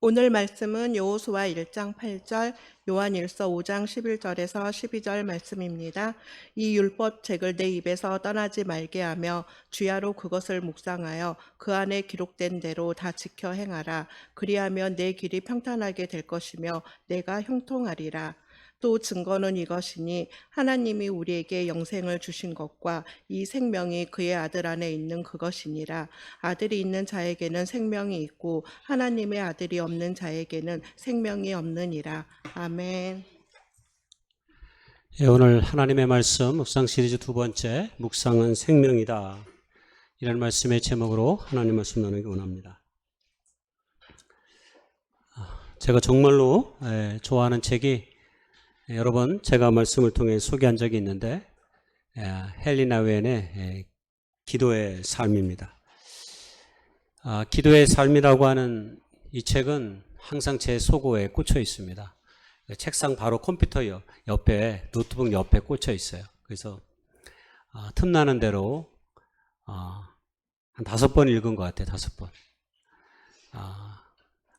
오늘 말씀은 여호수아 1장 8절, 요한일서 5장 11절에서 12절 말씀입니다. 이 율법책을 내 입에서 떠나지 말게 하며 주야로 그것을 묵상하여 그 안에 기록된 대로 다 지켜 행하라. 그리하면 내 길이 평탄하게 될 것이며 내가 형통하리라. 또 증거는 이것이니 하나님이 우리에게 영생을 주신 것과 이 생명이 그의 아들 안에 있는 그것이니라. 아들이 있는 자에게는 생명이 있고 하나님의 아들이 없는 자에게는 생명이 없느니라. 아멘. 예, 오늘 하나님의 말씀 묵상 시리즈 두 번째, 묵상은 생명이다, 이런 말씀의 제목으로 하나님 말씀 나누기 원합니다. 제가 정말로 좋아하는 책이 여러 번 제가 말씀을 통해 소개한 적이 있는데, 헬리나 웬의 기도의 삶입니다. 기도의 삶이라고 하는 이 책은 항상 제 속어에 꽂혀 있습니다. 책상 바로 컴퓨터 옆에, 노트북 옆에 꽂혀 있어요. 그래서 틈나는 대로 한 5번 읽은 것 같아요. 5번.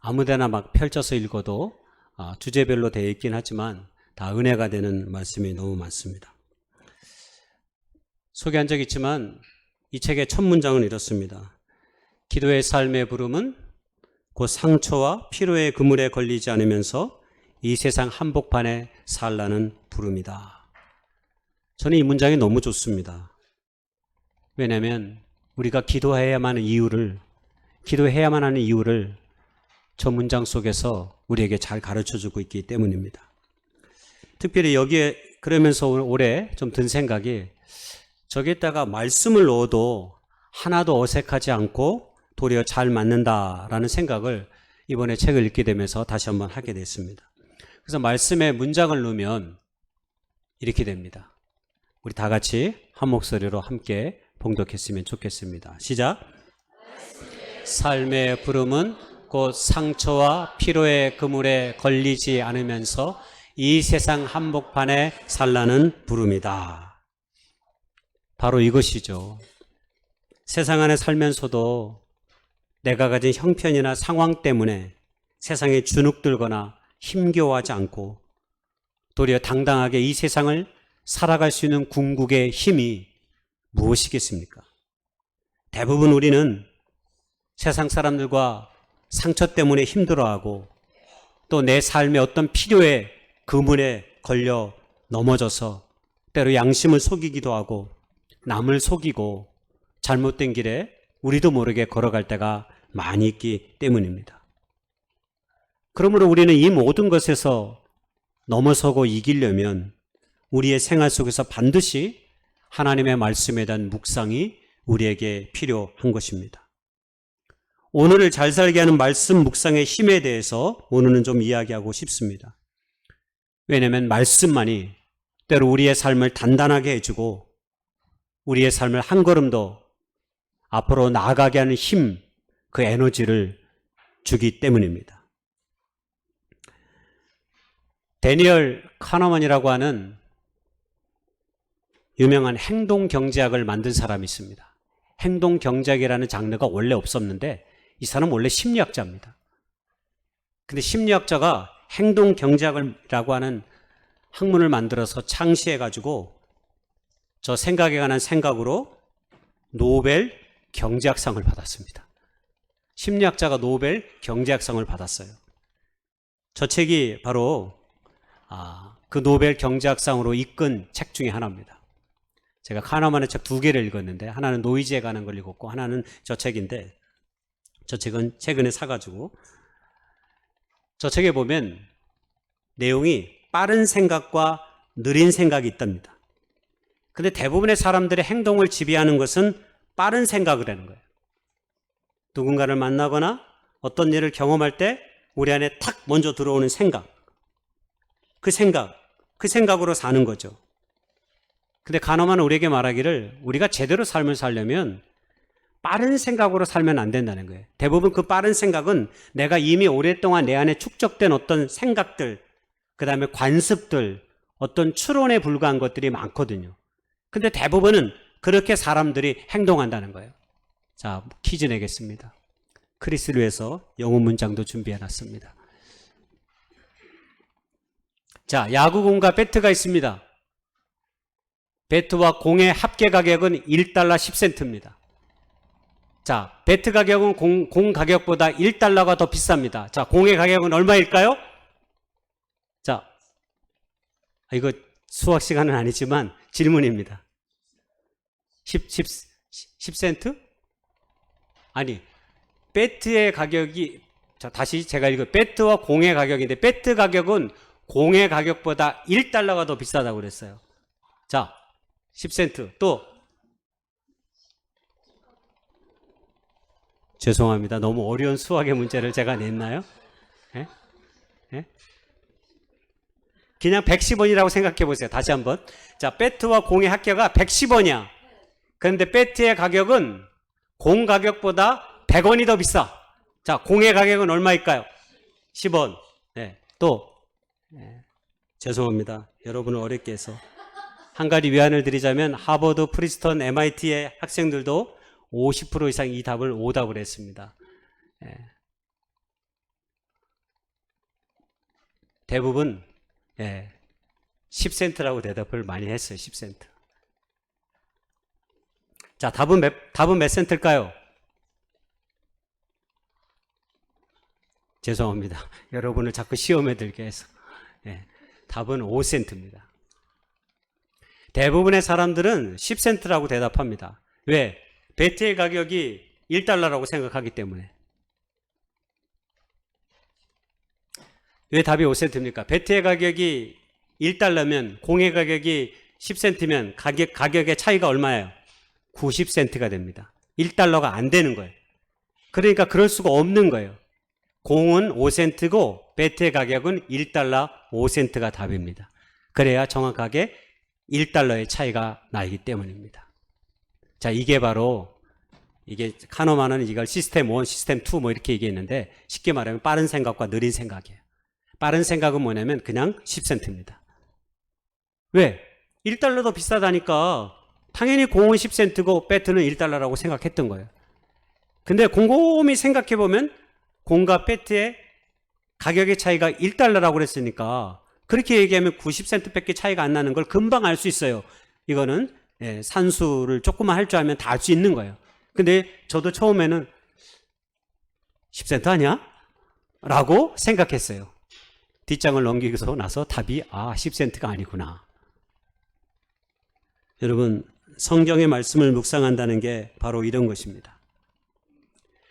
아무데나 막 펼쳐서 읽어도 주제별로 되어 있긴 하지만 다 은혜가 되는 말씀이 너무 많습니다. 소개한 적 있지만 이 책의 첫 문장은 이렇습니다. 기도의 삶의 부름은 곧 상처와 피로의 그물에 걸리지 않으면서 이 세상 한복판에 살라는 부름이다. 저는 이 문장이 너무 좋습니다. 왜냐하면 우리가 기도해야만 하는 이유를 저 문장 속에서 우리에게 잘 가르쳐주고 있기 때문입니다. 특별히 여기에 그러면서 올해 좀 든 생각이, 저기에다가 말씀을 넣어도 하나도 어색하지 않고 도리어 잘 맞는다라는 생각을 이번에 책을 읽게 되면서 다시 한번 하게 됐습니다. 그래서 말씀에 문장을 넣으면 이렇게 됩니다. 우리 다 같이 한 목소리로 함께 봉독했으면 좋겠습니다. 시작. 삶의 부름은 곧 상처와 피로의 그물에 걸리지 않으면서 이 세상 한복판에 살라는 부름이다. 바로 이것이죠. 세상 안에 살면서도 내가 가진 형편이나 상황 때문에 세상에 주눅들거나 힘겨워하지 않고 도리어 당당하게 이 세상을 살아갈 수 있는 궁극의 힘이 무엇이겠습니까? 대부분 우리는 세상 사람들과 상처 때문에 힘들어하고 또 내 삶의 어떤 필요에 그물에 걸려 넘어져서 때로 양심을 속이기도 하고 남을 속이고 잘못된 길에 우리도 모르게 걸어갈 때가 많이 있기 때문입니다. 그러므로 우리는 이 모든 것에서 넘어서고 이기려면 우리의 생활 속에서 반드시 하나님의 말씀에 대한 묵상이 우리에게 필요한 것입니다. 오늘을 잘 살게 하는 말씀 묵상의 힘에 대해서 오늘은 좀 이야기하고 싶습니다. 왜냐하면 말씀만이 때로 우리의 삶을 단단하게 해주고 우리의 삶을 한 걸음 더 앞으로 나아가게 하는 힘, 그 에너지를 주기 때문입니다. 데니얼 카너먼이라고 하는 유명한 행동경제학을 만든 사람이 있습니다. 행동경제학이라는 장르가 원래 없었는데 이 사람은 원래 심리학자입니다. 근데 심리학자가 행동경제학이라고 하는 학문을 만들어서 창시해가지고 저 생각에 관한 생각으로 노벨 경제학상을 받았습니다. 심리학자가 노벨 경제학상을 받았어요. 저 책이 바로 그 노벨 경제학상으로 이끈 책 중에 하나입니다. 제가 카너만의 책 2개를 읽었는데 하나는 노이즈에 관한 걸 읽었고 하나는 저 책인데, 저 책은 최근에 사가지고, 저 책에 보면 내용이 빠른 생각과 느린 생각이 있답니다. 근데 대부분의 사람들의 행동을 지배하는 것은 빠른 생각을 하는 거예요. 누군가를 만나거나 어떤 일을 경험할 때 우리 안에 탁 먼저 들어오는 생각, 그 생각으로 사는 거죠. 근데 가늠한 우리에게 말하기를 우리가 제대로 삶을 살려면 빠른 생각으로 살면 안 된다는 거예요. 대부분 그 빠른 생각은 내가 이미 오랫동안 내 안에 축적된 어떤 생각들, 그 다음에 관습들, 어떤 추론에 불과한 것들이 많거든요. 근데 대부분은 그렇게 사람들이 행동한다는 거예요. 자, 퀴즈 내겠습니다. 크리스를 위해서 영어 문장도 준비해 놨습니다. 자, 야구공과 배트가 있습니다. 배트와 공의 합계 가격은 1달러 10센트입니다. 자, 배트 가격은 공 가격보다 1달러가 더 비쌉니다. 자, 공의 가격은 얼마일까요? 자, 이거 수학 시간은 아니지만 질문입니다. 10센트? 아니, 배트의 가격이, 자, 다시 제가 배트와 공의 가격인데, 배트 가격은 공의 가격보다 1달러가 더 비싸다고 그랬어요. 자, 10센트. 또, 죄송합니다. 너무 어려운 수학의 문제를 제가 냈나요? 예? 예? 그냥 110원이라고 생각해 보세요. 다시 한번. 자, 배트와 공의 합계가 110원이야. 그런데 배트의 가격은 공 가격보다 100원이 더 비싸. 자, 공의 가격은 얼마일까요? 10원. 네, 또 죄송합니다. 여러분을 어렵게 해서. 한 가지 위안을 드리자면 하버드, 프린스턴, MIT의 학생들도 50% 이상 이 답을 오답을 했습니다. 대부분 10센트라고 대답을 많이 했어요. 10센트. 자, 답은 몇 센트일까요? 죄송합니다. 여러분을 자꾸 시험에 들게 해서. 답은 5센트입니다. 대부분의 사람들은 10센트라고 대답합니다. 왜? 배트의 가격이 1달러라고 생각하기 때문에. 왜 답이 5센트입니까? 배트의 가격이 1달러면 공의 가격이 10센트면 가격의 차이가 얼마예요? 90센트가 됩니다. 1달러가 안 되는 거예요. 그러니까 그럴 수가 없는 거예요. 공은 5센트고 배트의 가격은 1달러 5센트가 답입니다. 그래야 정확하게 1달러의 차이가 나기 때문입니다. 자, 이게 바로 카노만은 이걸 시스템 1, 시스템 2 뭐 이렇게 얘기했는데 쉽게 말하면 빠른 생각과 느린 생각이에요. 빠른 생각은 뭐냐면 그냥 10센트입니다. 왜? 1달러 더 비싸다니까 당연히 공은 10센트고 배트는 1달러라고 생각했던 거예요. 근데 곰곰이 생각해보면 공과 배트의 가격의 차이가 1달러라고 그랬으니까 그렇게 얘기하면 90센트밖에 차이가 안 나는 걸 금방 알 수 있어요. 이거는 산수를 조금만 할 줄 알면 다 알 수 있는 거예요. 근데 저도 처음에는 10센트 아니야? 라고 생각했어요. 뒷장을 넘기고 나서 답이 10센트가 아니구나. 여러분, 성경의 말씀을 묵상한다는 게 바로 이런 것입니다.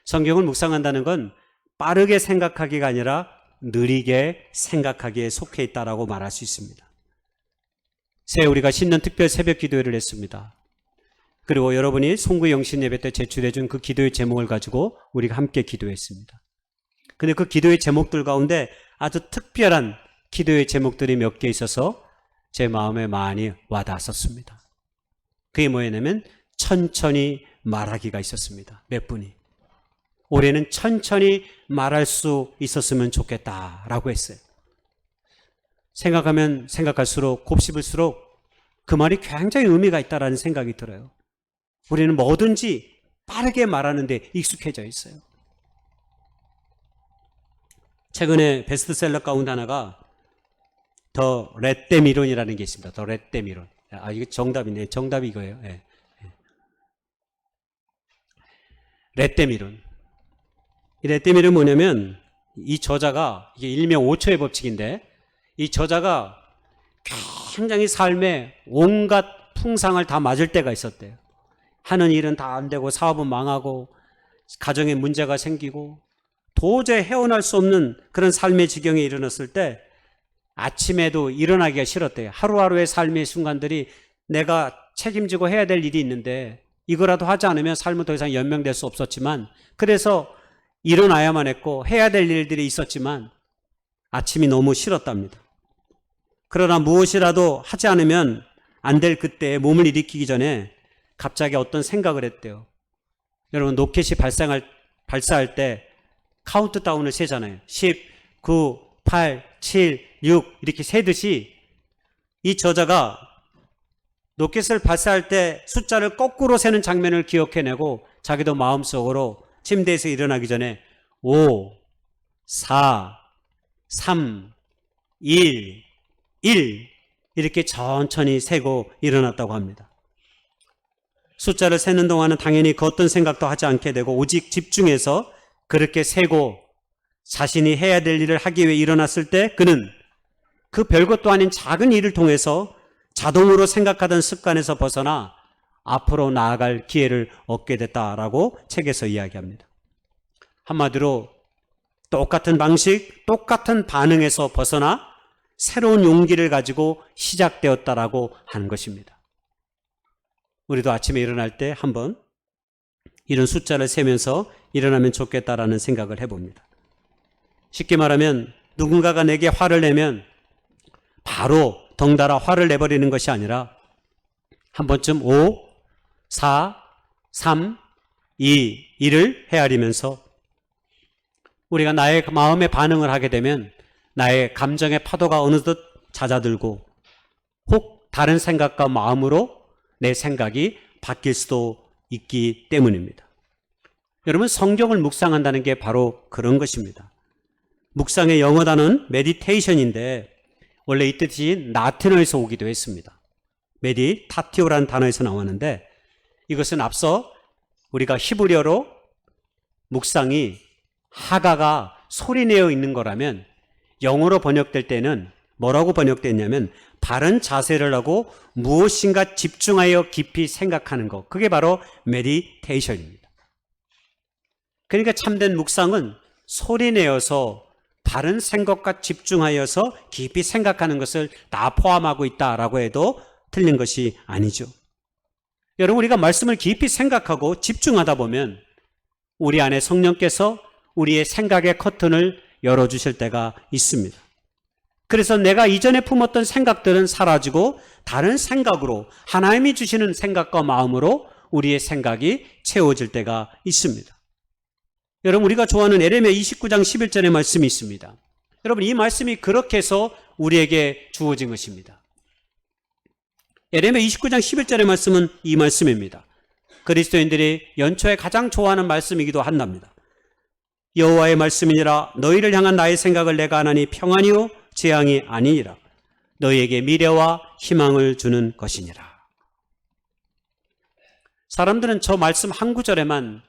성경을 묵상한다는 건 빠르게 생각하기가 아니라 느리게 생각하기에 속해 있다라고 말할 수 있습니다. 새해 우리가 신년 특별 새벽 기도회를 했습니다. 그리고 여러분이 송구 영신 예배 때 제출해 준 그 기도의 제목을 가지고 우리가 함께 기도했습니다. 근데 그 기도의 제목들 가운데 아주 특별한 기도의 제목들이 몇 개 있어서 제 마음에 많이 와닿았었습니다. 그게 뭐였냐면 천천히 말하기가 있었습니다. 몇 분이. 올해는 천천히 말할 수 있었으면 좋겠다라고 했어요. 생각하면 생각할수록 곱씹을수록 그 말이 굉장히 의미가 있다라는 생각이 들어요. 우리는 뭐든지 빠르게 말하는 데 익숙해져 있어요. 최근에 베스트셀러 가운데 하나가 더 렛데미론이라는 게 있습니다. 더 렛데미론. 이거 정답이네. 정답이 이거예요. 렛데미론. 이 렛데미론은 뭐냐면 이 저자가 이게 일명 5초의 법칙인데 이 저자가 굉장히 삶에 온갖 풍상을 다 맞을 때가 있었대요. 하는 일은 다 안 되고 사업은 망하고 가정에 문제가 생기고 도저히 헤어날 수 없는 그런 삶의 지경에 이르렀을 때 아침에도 일어나기가 싫었대요. 하루하루의 삶의 순간들이 내가 책임지고 해야 될 일이 있는데 이거라도 하지 않으면 삶은 더 이상 연명될 수 없었지만 그래서 일어나야만 했고 해야 될 일들이 있었지만 아침이 너무 싫었답니다. 그러나 무엇이라도 하지 않으면 안 될 그때에 몸을 일으키기 전에 갑자기 어떤 생각을 했대요. 여러분 로켓이 발사할 때 카운트다운을 세잖아요. 10, 9, 8, 7, 6 이렇게 세듯이 이 저자가 로켓을 발사할 때 숫자를 거꾸로 세는 장면을 기억해내고 자기도 마음속으로 침대에서 일어나기 전에 5, 4, 3, 1, 1 이렇게 천천히 세고 일어났다고 합니다. 숫자를 세는 동안은 당연히 그 어떤 생각도 하지 않게 되고 오직 집중해서 그렇게 세고 자신이 해야 될 일을 하기 위해 일어났을 때 그는 그 별것도 아닌 작은 일을 통해서 자동으로 생각하던 습관에서 벗어나 앞으로 나아갈 기회를 얻게 됐다라고 책에서 이야기합니다. 한마디로 똑같은 방식, 똑같은 반응에서 벗어나 새로운 용기를 가지고 시작되었다라고 하는 것입니다. 우리도 아침에 일어날 때 한번 이런 숫자를 세면서 일어나면 좋겠다라는 생각을 해봅니다. 쉽게 말하면 누군가가 내게 화를 내면 바로 덩달아 화를 내버리는 것이 아니라 한 번쯤 5, 4, 3, 2, 1을 헤아리면서 우리가 나의 마음의 반응을 하게 되면 나의 감정의 파도가 어느덧 잦아들고 혹 다른 생각과 마음으로 내 생각이 바뀔 수도 있기 때문입니다. 여러분, 성경을 묵상한다는 게 바로 그런 것입니다. 묵상의 영어 단어는 메디테이션인데 원래 이 뜻이 라틴어에서 오기도 했습니다. 메디타티오라는 단어에서 나왔는데 이것은 앞서 우리가 히브리어로 묵상이 하가가 소리내어 있는 거라면 영어로 번역될 때는 뭐라고 번역됐냐면 바른 자세를 하고 무엇인가 집중하여 깊이 생각하는 것. 그게 바로 메디테이션입니다. 그러니까 참된 묵상은 소리내어서 바른 생각과 집중하여서 깊이 생각하는 것을 다 포함하고 있다라고 해도 틀린 것이 아니죠. 여러분, 우리가 말씀을 깊이 생각하고 집중하다 보면 우리 안에 성령께서 우리의 생각의 커튼을 열어주실 때가 있습니다. 그래서 내가 이전에 품었던 생각들은 사라지고 다른 생각으로 하나님이 주시는 생각과 마음으로 우리의 생각이 채워질 때가 있습니다. 여러분, 우리가 좋아하는 에레미야 29장 11절의 말씀이 있습니다. 여러분, 이 말씀이 그렇게 해서 우리에게 주어진 것입니다. 에레미야 29장 11절의 말씀은 이 말씀입니다. 그리스도인들이 연초에 가장 좋아하는 말씀이기도 한답니다. 여호와의 말씀이니라. 너희를 향한 나의 생각을 내가 하나니 평안이요 재앙이 아니니라. 너희에게 미래와 희망을 주는 것이니라. 사람들은 저 말씀 한 구절에만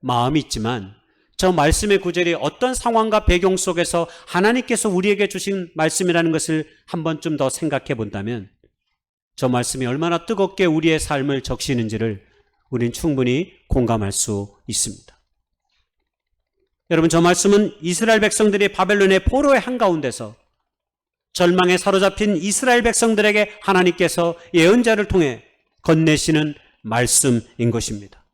마음이 있지만 저 말씀의 구절이 어떤 상황과 배경 속에서 하나님께서 우리에게 주신 말씀이라는 것을 한 번쯤 더 생각해 본다면 저 말씀이 얼마나 뜨겁게 우리의 삶을 적시는지를 우린 충분히 공감할 수 있습니다. 여러분, 저 말씀은 이스라엘 백성들이 바벨론의 포로의 한가운데서 절망에 사로잡힌 이스라엘 백성들에게 하나님께서 예언자를 통해 건네시는 말씀인 것입니다.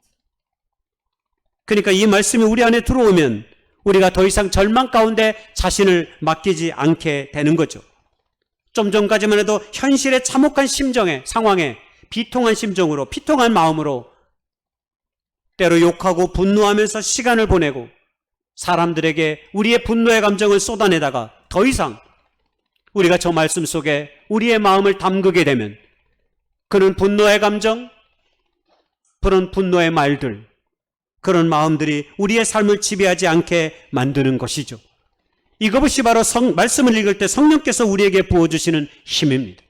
그러니까 이 말씀이 우리 안에 들어오면 우리가 더 이상 절망 가운데 자신을 맡기지 않게 되는 거죠. 좀 전까지만 해도 현실의 참혹한 심정에, 상황에 비통한 심정으로, 비통한 마음으로 때로 욕하고 분노하면서 시간을 보내고 사람들에게 우리의 분노의 감정을 쏟아내다가 더 이상 우리가 저 말씀 속에 우리의 마음을 담그게 되면 그런 분노의 감정, 그런 분노의 말들, 그런 마음들이 우리의 삶을 지배하지 않게 만드는 것이죠. 이것이 바로 말씀을 읽을 때 성령께서 우리에게 부어주시는 힘입니다.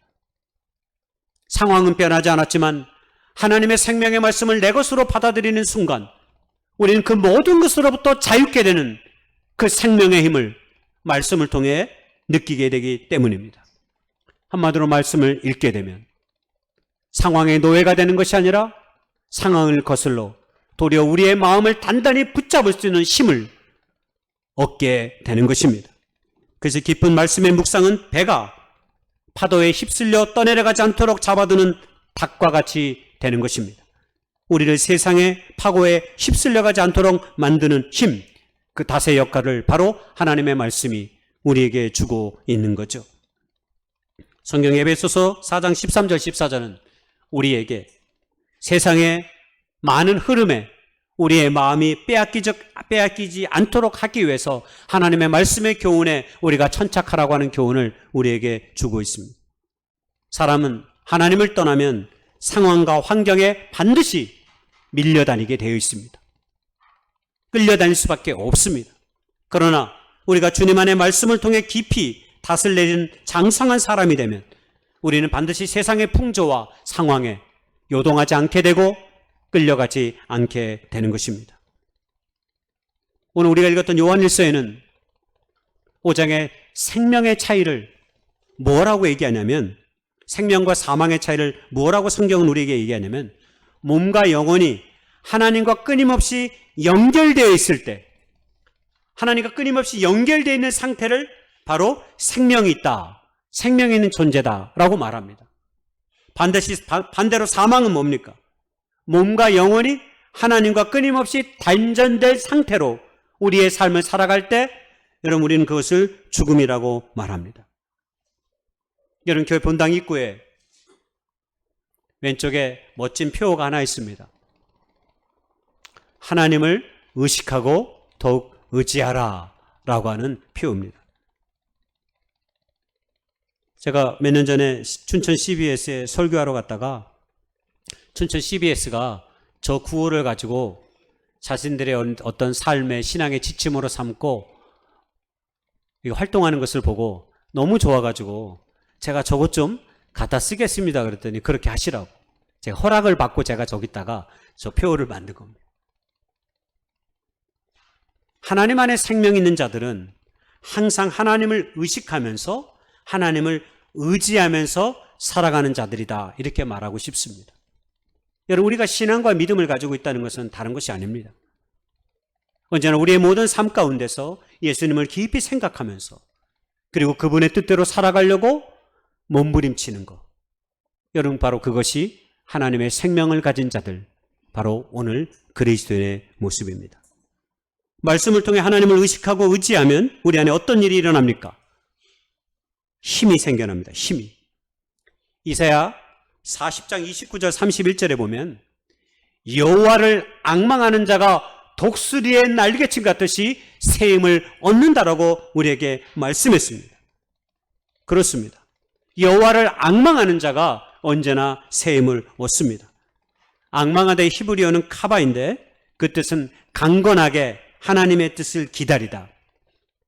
상황은 변하지 않았지만 하나님의 생명의 말씀을 내 것으로 받아들이는 순간 우리는 그 모든 것으로부터 자유케 되는 그 생명의 힘을 말씀을 통해 느끼게 되기 때문입니다. 한마디로 말씀을 읽게 되면 상황의 노예가 되는 것이 아니라 상황을 거슬러 도리어 우리의 마음을 단단히 붙잡을 수 있는 힘을 얻게 되는 것입니다. 그래서 깊은 말씀의 묵상은 배가 파도에 휩쓸려 떠내려가지 않도록 잡아두는 닭과 같이 되는 것입니다. 우리를 세상의 파고에 휩쓸려가지 않도록 만드는 힘, 그 닷의 역할을 바로 하나님의 말씀이 우리에게 주고 있는 거죠. 성경 에베소서 4장 13절 14절은 우리에게 세상의 많은 흐름에 우리의 마음이 빼앗기지 않도록 하기 위해서 하나님의 말씀의 교훈에 우리가 천착하라고 하는 교훈을 우리에게 주고 있습니다. 사람은 하나님을 떠나면 상황과 환경에 반드시 밀려다니게 되어 있습니다. 끌려다닐 수밖에 없습니다. 그러나 우리가 주님 안의 말씀을 통해 깊이 닷을 내리는 장성한 사람이 되면 우리는 반드시 세상의 풍조와 상황에 요동하지 않게 되고 끌려가지 않게 되는 것입니다. 오늘 우리가 읽었던 요한일서에는 5장의 생명의 차이를 뭐라고 얘기하냐면, 생명과 사망의 차이를 뭐라고 성경은 우리에게 얘기하냐면, 몸과 영혼이 하나님과 끊임없이 연결되어 있을 때, 하나님과 끊임없이 연결되어 있는 상태를 바로 생명이 있다, 생명이 있는 존재다라고 말합니다. 반대로 사망은 뭡니까? 몸과 영혼이 하나님과 끊임없이 단절된 상태로 우리의 삶을 살아갈 때 여러분 우리는 그것을 죽음이라고 말합니다. 여러분 교회 본당 입구에 왼쪽에 멋진 표가 하나 있습니다. 하나님을 의식하고 더욱 의지하라 라고 하는 표입니다. 제가 몇 년 전에 춘천 CBS에 설교하러 갔다가 춘천 CBS가 저 구호를 가지고 자신들의 어떤 삶의 신앙의 지침으로 삼고 활동하는 것을 보고 너무 좋아가지고 제가 저것 좀 갖다 쓰겠습니다 그랬더니 그렇게 하시라고 제가 허락을 받고 제가 저기다가 저 표를 만든 겁니다. 하나님 안에 생명 있는 자들은 항상 하나님을 의식하면서 하나님을 의지하면서 살아가는 자들이다 이렇게 말하고 싶습니다. 여러분 우리가 신앙과 믿음을 가지고 있다는 것은 다른 것이 아닙니다. 언제나 우리의 모든 삶 가운데서 예수님을 깊이 생각하면서 그리고 그분의 뜻대로 살아가려고 몸부림치는 것, 여러분 바로 그것이 하나님의 생명을 가진 자들, 바로 오늘 그리스도인의 모습입니다. 말씀을 통해 하나님을 의식하고 의지하면 우리 안에 어떤 일이 일어납니까? 힘이 생겨납니다. 힘이. 이사야 40장 29절 31절에 보면 여호와를 앙망하는 자가 독수리의 날개침 같듯이 새 힘을 얻는다라고 우리에게 말씀했습니다. 그렇습니다. 여호와를 앙망하는 자가 언제나 새 힘을 얻습니다. 앙망하다의 히브리어는 카바인데 그 뜻은 강건하게 하나님의 뜻을 기다리다,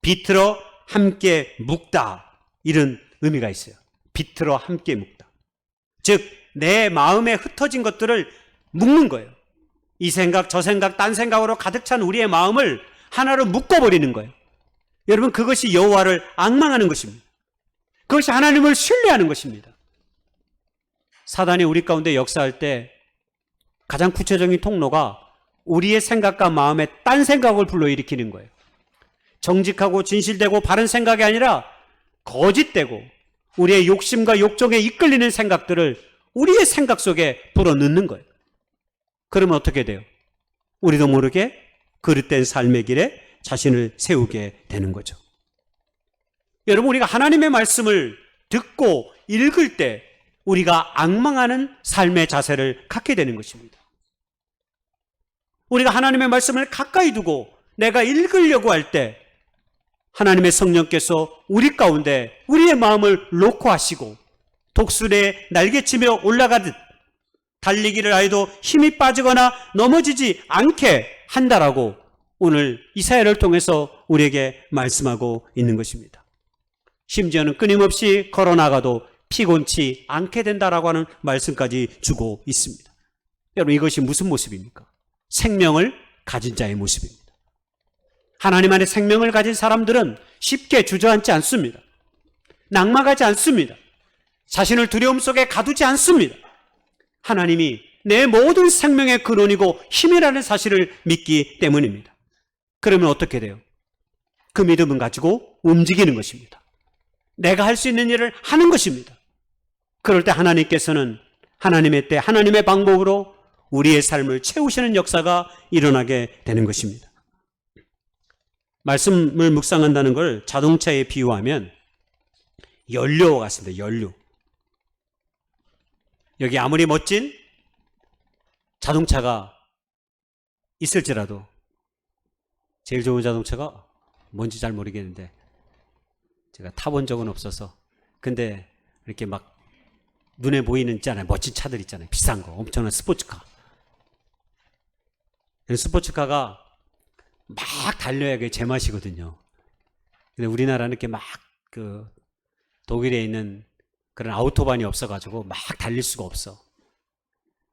비틀어 함께 묵다, 이런 의미가 있어요. 비틀어 함께 묵다. 즉 내 마음에 흩어진 것들을 묶는 거예요. 이 생각 저 생각 딴 생각으로 가득 찬 우리의 마음을 하나로 묶어버리는 거예요. 여러분 그것이 여호와를 앙망하는 것입니다. 그것이 하나님을 신뢰하는 것입니다. 사단이 우리 가운데 역사할 때 가장 구체적인 통로가 우리의 생각과 마음에 딴 생각을 불러일으키는 거예요. 정직하고 진실되고 바른 생각이 아니라 거짓되고 우리의 욕심과 욕정에 이끌리는 생각들을 우리의 생각 속에 불어넣는 거예요. 그러면 어떻게 돼요? 우리도 모르게 그릇된 삶의 길에 자신을 세우게 되는 거죠. 여러분 우리가 하나님의 말씀을 듣고 읽을 때 우리가 앙망하는 삶의 자세를 갖게 되는 것입니다. 우리가 하나님의 말씀을 가까이 두고 내가 읽으려고 할 때 하나님의 성령께서 우리 가운데 우리의 마음을 놓고 하시고 독수리에 날개치며 올라가듯 달리기를 하여도 힘이 빠지거나 넘어지지 않게 한다라고 오늘 이사야를 통해서 우리에게 말씀하고 있는 것입니다. 심지어는 끊임없이 걸어나가도 피곤치 않게 된다라고 하는 말씀까지 주고 있습니다. 여러분 이것이 무슨 모습입니까? 생명을 가진 자의 모습입니다. 하나님 안에 생명을 가진 사람들은 쉽게 주저앉지 않습니다. 낙망하지 않습니다. 자신을 두려움 속에 가두지 않습니다. 하나님이 내 모든 생명의 근원이고 힘이라는 사실을 믿기 때문입니다. 그러면 어떻게 돼요? 그 믿음은 가지고 움직이는 것입니다. 내가 할 수 있는 일을 하는 것입니다. 그럴 때 하나님께서는 하나님의 때 하나님의 방법으로 우리의 삶을 채우시는 역사가 일어나게 되는 것입니다. 말씀을 묵상한다는 걸 자동차에 비유하면 연료와 같습니다. 연료. 여기 아무리 멋진 자동차가 있을지라도 제일 좋은 자동차가 뭔지 잘 모르겠는데 제가 타본 적은 없어서 근데 이렇게 막 눈에 보이는 있잖아요. 멋진 차들 있잖아요. 비싼 거. 엄청난 스포츠카. 스포츠카가 막 달려야 그게 제맛이거든요. 근데 우리나라는 이렇게 막 독일에 있는 그런 아우토반이 없어가지고 막 달릴 수가 없어.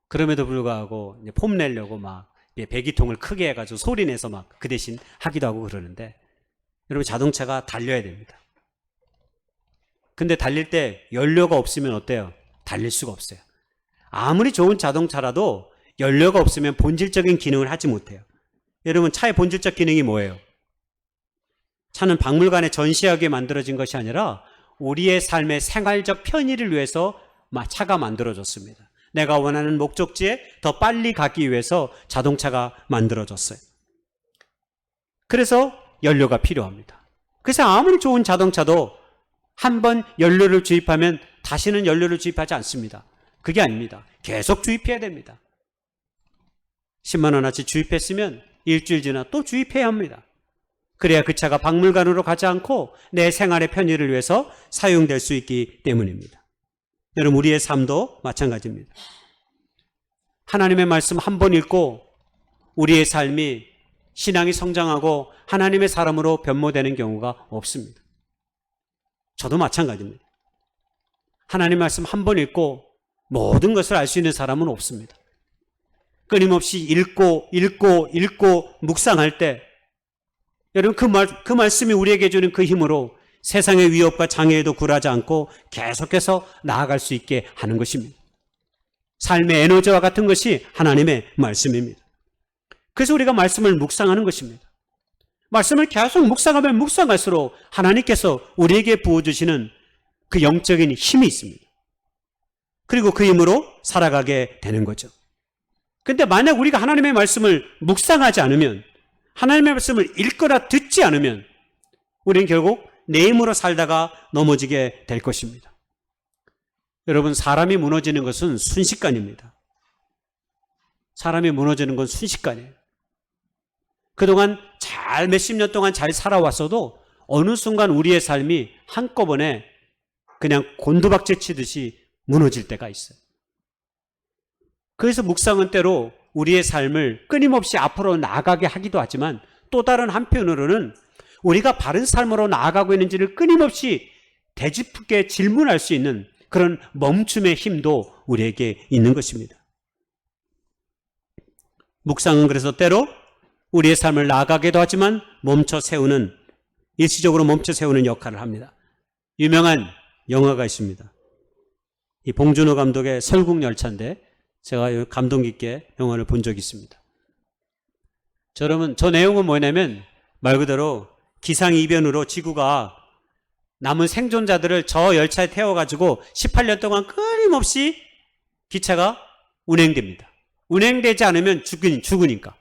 그럼에도 불구하고 이제 폼 내려고 막 배기통을 크게 해가지고 소리 내서 막 그 대신 하기도 하고 그러는데, 여러분 자동차가 달려야 됩니다. 근데 달릴 때 연료가 없으면 어때요? 달릴 수가 없어요. 아무리 좋은 자동차라도 연료가 없으면 본질적인 기능을 하지 못해요. 여러분 차의 본질적 기능이 뭐예요? 차는 박물관에 전시하게 만들어진 것이 아니라 우리의 삶의 생활적 편의를 위해서 차가 만들어졌습니다. 내가 원하는 목적지에 더 빨리 가기 위해서 자동차가 만들어졌어요. 그래서 연료가 필요합니다. 그래서 아무리 좋은 자동차도 한번 연료를 주입하면 다시는 연료를 주입하지 않습니다. 그게 아닙니다. 계속 주입해야 됩니다. 10만 원어치 주입했으면 일주일 지나 또 주입해야 합니다. 그래야 그 차가 박물관으로 가지 않고 내 생활의 편의를 위해서 사용될 수 있기 때문입니다. 여러분 우리의 삶도 마찬가지입니다. 하나님의 말씀 한 번 읽고 우리의 삶이 신앙이 성장하고 하나님의 사람으로 변모되는 경우가 없습니다. 저도 마찬가지입니다. 하나님 말씀 한 번 읽고 모든 것을 알 수 있는 사람은 없습니다. 끊임없이 읽고 묵상할 때 여러분 그 말씀이 우리에게 주는 그 힘으로 세상의 위협과 장애에도 굴하지 않고 계속해서 나아갈 수 있게 하는 것입니다. 삶의 에너지와 같은 것이 하나님의 말씀입니다. 그래서 우리가 말씀을 묵상하는 것입니다. 말씀을 계속 묵상하면 묵상할수록 하나님께서 우리에게 부어주시는 그 영적인 힘이 있습니다. 그리고 그 힘으로 살아가게 되는 거죠. 근데 만약 우리가 하나님의 말씀을 묵상하지 않으면, 하나님의 말씀을 읽거나 듣지 않으면 우리는 결국 내 힘으로 살다가 넘어지게 될 것입니다. 여러분 사람이 무너지는 것은 순식간입니다. 사람이 무너지는 건 순식간이에요. 그동안 몇십 년 동안 잘 살아왔어도 어느 순간 우리의 삶이 한꺼번에 그냥 곤두박질 치듯이 무너질 때가 있어요. 그래서 묵상은 때로 우리의 삶을 끊임없이 앞으로 나아가게 하기도 하지만 또 다른 한편으로는 우리가 바른 삶으로 나아가고 있는지를 끊임없이 되짚게 질문할 수 있는 그런 멈춤의 힘도 우리에게 있는 것입니다. 묵상은 그래서 때로 우리의 삶을 나아가기도 하지만 일시적으로 멈춰 세우는 역할을 합니다. 유명한 영화가 있습니다. 이 봉준호 감독의 설국열차인데 제가 감동 깊게 영화를 본 적이 있습니다. 여러분 저 내용은 뭐냐면 말 그대로 기상이변으로 지구가 남은 생존자들을 저 열차에 태워가지고 18년 동안 끊임없이 기차가 운행됩니다. 운행되지 않으면 죽으니까.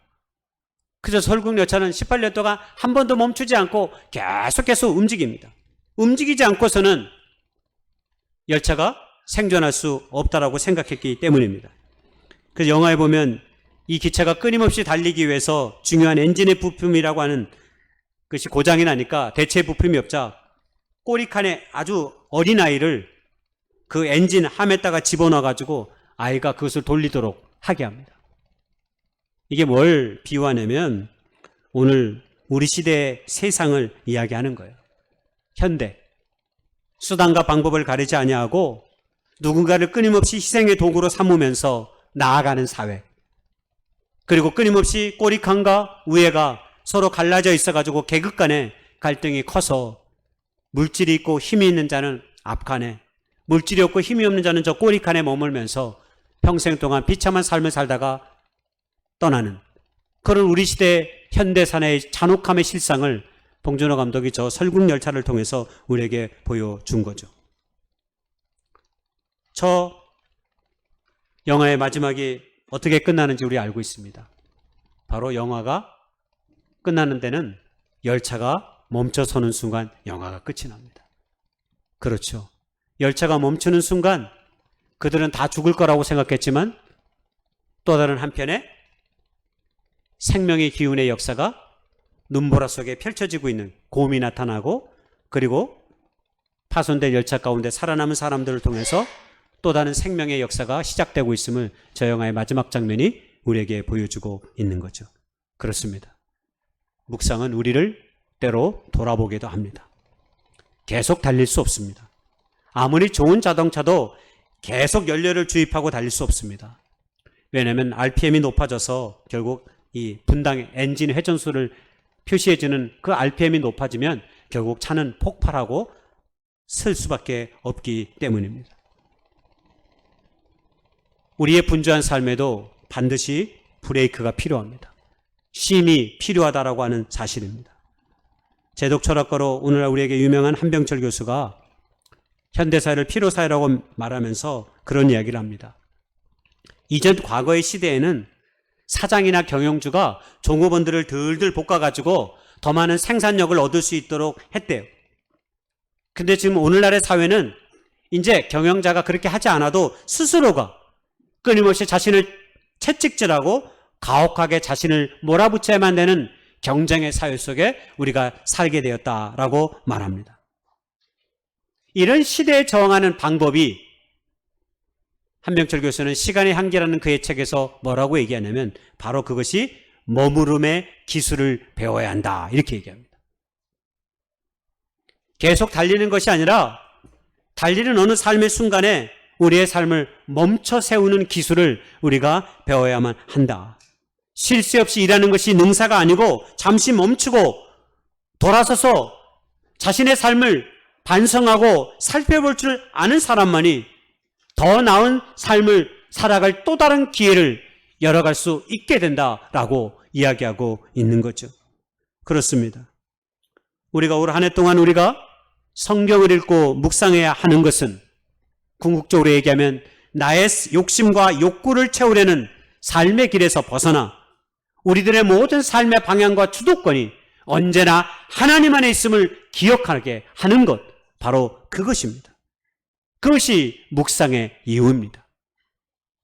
그래서 설국열차는 18년 동안 한 번도 멈추지 않고 계속해서 움직입니다. 움직이지 않고서는 열차가 생존할 수 없다라고 생각했기 때문입니다. 그래서 영화에 보면 이 기차가 끊임없이 달리기 위해서 중요한 엔진의 부품이라고 하는 것이 고장이 나니까 대체 부품이 없자 꼬리칸에 아주 어린 아이를 그 엔진 함에다가 집어넣어가지고 아이가 그것을 돌리도록 하게 합니다. 이게 뭘 비유하냐면 오늘 우리 시대의 세상을 이야기하는 거예요. 현대. 수단과 방법을 가리지 아니하고 누군가를 끊임없이 희생의 도구로 삼으면서 나아가는 사회. 그리고 끊임없이 꼬리칸과 우애가 서로 갈라져 있어가지고 계급 간의 갈등이 커서 물질이 있고 힘이 있는 자는 앞칸에, 물질이 없고 힘이 없는 자는 저 꼬리칸에 머물면서 평생 동안 비참한 삶을 살다가 떠나는 그런 우리 시대의 현대사회의 잔혹함의 실상을 봉준호 감독이 저 설국열차를 통해서 우리에게 보여준 거죠. 저 영화의 마지막이 어떻게 끝나는지 우리 알고 있습니다. 바로 영화가 끝나는 데는 열차가 멈춰서는 순간 영화가 끝이 납니다. 그렇죠. 열차가 멈추는 순간 그들은 다 죽을 거라고 생각했지만 또 다른 한편에 생명의 기운의 역사가 눈보라 속에 펼쳐지고 있는 곰이 나타나고 그리고 파손된 열차 가운데 살아남은 사람들을 통해서 또 다른 생명의 역사가 시작되고 있음을 저 영화의 마지막 장면이 우리에게 보여주고 있는 거죠. 그렇습니다. 묵상은 우리를 때로 돌아보기도 합니다. 계속 달릴 수 없습니다. 아무리 좋은 자동차도 계속 연료를 주입하고 달릴 수 없습니다. 왜냐하면 RPM이 높아져서 결국 이 분당 엔진 회전수를 표시해주는 그 RPM이 높아지면 결국 차는 폭발하고 쓸 수밖에 없기 때문입니다. 우리의 분주한 삶에도 반드시 브레이크가 필요합니다. 쉼이 필요하다라고 하는 사실입니다. 제독 철학가로 오늘날 우리에게 유명한 한병철 교수가 현대사회를 피로사회라고 말하면서 그런 이야기를 합니다. 이전 과거의 시대에는 사장이나 경영주가 종업원들을 들들 볶아가지고 더 많은 생산력을 얻을 수 있도록 했대요. 근데 지금 오늘날의 사회는 이제 경영자가 그렇게 하지 않아도 스스로가 끊임없이 자신을 채찍질하고 가혹하게 자신을 몰아붙여야만 되는 경쟁의 사회 속에 우리가 살게 되었다라고 말합니다. 이런 시대에 저항하는 방법이 한병철 교수는 시간의 한계라는 그의 책에서 뭐라고 얘기하냐면 바로 그것이 머무름의 기술을 배워야 한다 이렇게 얘기합니다. 계속 달리는 것이 아니라 달리는 어느 삶의 순간에 우리의 삶을 멈춰 세우는 기술을 우리가 배워야만 한다. 쉴 새 없이 일하는 것이 능사가 아니고 잠시 멈추고 돌아서서 자신의 삶을 반성하고 살펴볼 줄 아는 사람만이 더 나은 삶을 살아갈 또 다른 기회를 열어갈 수 있게 된다라고 이야기하고 있는 거죠. 그렇습니다. 우리가 올 한 해 동안 우리가 성경을 읽고 묵상해야 하는 것은 궁극적으로 얘기하면 나의 욕심과 욕구를 채우려는 삶의 길에서 벗어나 우리들의 모든 삶의 방향과 주도권이 언제나 하나님 안에 있음을 기억하게 하는 것, 바로 그것입니다. 그것이 묵상의 이유입니다.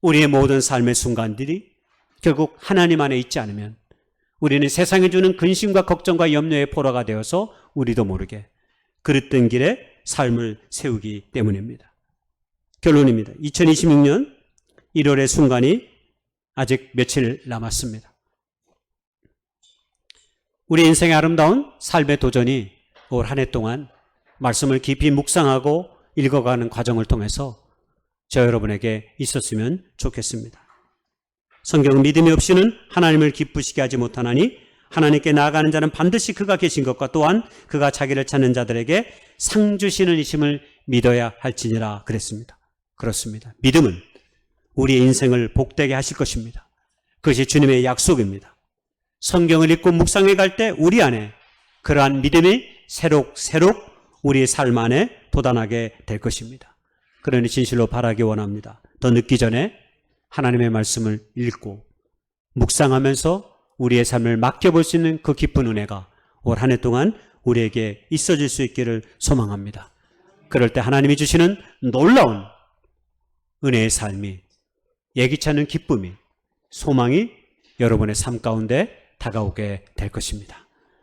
우리의 모든 삶의 순간들이 결국 하나님 안에 있지 않으면 우리는 세상에 주는 근심과 걱정과 염려의 포로가 되어서 우리도 모르게 그릇된 길에 삶을 세우기 때문입니다. 결론입니다. 2026년 1월의 순간이 아직 며칠 남았습니다. 우리 인생의 아름다운 삶의 도전이 올 한 해 동안 말씀을 깊이 묵상하고 읽어가는 과정을 통해서 저 여러분에게 있었으면 좋겠습니다. 성경은 믿음이 없이는 하나님을 기쁘시게 하지 못하나니 하나님께 나아가는 자는 반드시 그가 계신 것과 또한 그가 자기를 찾는 자들에게 상 주시는 이심을 믿어야 할지니라 그랬습니다. 그렇습니다. 믿음은 우리의 인생을 복되게 하실 것입니다. 그것이 주님의 약속입니다. 성경을 읽고 묵상해 갈 때 우리 안에 그러한 믿음이 새록새록 우리의 삶 안에 돋아나게 될 것입니다. 그러니 진실로 바라기 원합니다. 더 늦기 전에 하나님의 말씀을 읽고 묵상하면서 우리의 삶을 맡겨볼 수 있는 그 기쁜 은혜가 올 한 해 동안 우리에게 있어질 수 있기를 소망합니다. 그럴 때 하나님이 주시는 놀라운 은혜의 삶이, 예기치 않은 기쁨이, 소망이 여러분의 삶 가운데 다가오게 될 것입니다.